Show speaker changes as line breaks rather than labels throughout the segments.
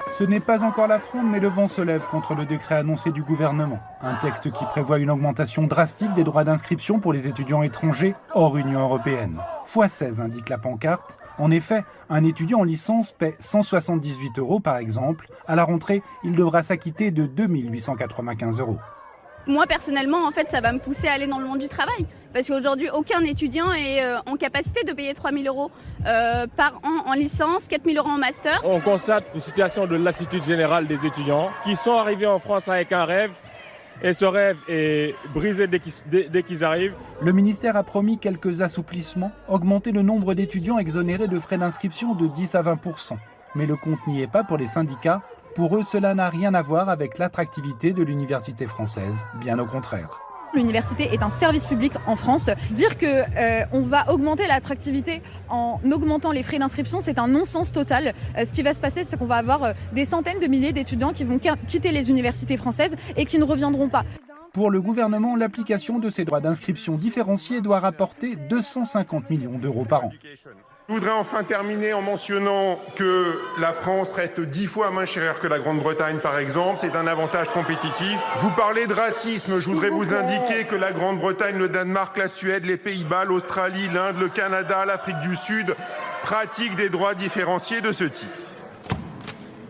Ce n'est pas encore la fronde, mais le vent se lève contre le décret annoncé du gouvernement. Un texte qui prévoit une augmentation drastique des droits d'inscription pour les étudiants étrangers hors Union européenne. x16 indique la pancarte. En effet, un étudiant en licence paie 178 € par exemple. À la rentrée, il devra s'acquitter de 2 895 €.
Moi personnellement, en fait, ça va me pousser à aller dans le monde du travail. Parce qu'aujourd'hui, aucun étudiant est en capacité de payer 3 000 € par an en licence, 4 000 € en master.
On constate une situation de lassitude générale des étudiants qui sont arrivés en France avec un rêve. Et ce rêve est brisé dès qu'ils arrivent.
Le ministère a promis quelques assouplissements, augmenter le nombre d'étudiants exonérés de frais d'inscription de 10 à 20%. Mais le compte n'y est pas pour les syndicats. Pour eux, cela n'a rien à voir avec l'attractivité de l'université française, bien au contraire.
L'université est un service public en France. Dire qu'on va augmenter l'attractivité en augmentant les frais d'inscription, c'est un non-sens total. Ce qui va se passer, c'est qu'on va avoir des centaines de milliers d'étudiants qui vont quitter les universités françaises et qui ne reviendront pas.
Pour le gouvernement, l'application de ces droits d'inscription différenciés doit rapporter 250 millions d'euros par an.
Je voudrais enfin terminer en mentionnant que la France reste 10 fois moins chère que la Grande-Bretagne, par exemple. C'est un avantage compétitif. Vous parlez de racisme. Je voudrais vous indiquer que la Grande-Bretagne, le Danemark, la Suède, les Pays-Bas, l'Australie, l'Inde, le Canada, l'Afrique du Sud pratiquent des droits différenciés de ce type.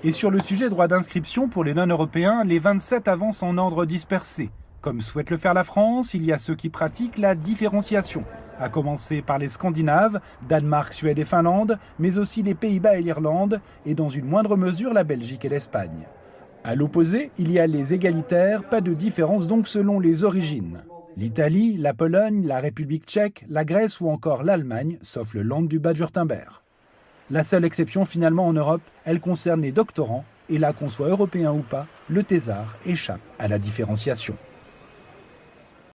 Et sur le sujet droit d'inscription pour les non-européens, les 27 avancent en ordre dispersé. Comme souhaite le faire la France, il y a ceux qui pratiquent la différenciation. À commencer par les Scandinaves, Danemark, Suède et Finlande, mais aussi les Pays-Bas et l'Irlande, et dans une moindre mesure la Belgique et l'Espagne. À l'opposé, il y a les égalitaires, pas de différence donc selon les origines. L'Italie, la Pologne, la République tchèque, la Grèce ou encore l'Allemagne, sauf le Land du Bade-Wurtemberg. La seule exception finalement en Europe, elle concerne les doctorants, et là qu'on soit européen ou pas, le thésard échappe à la différenciation.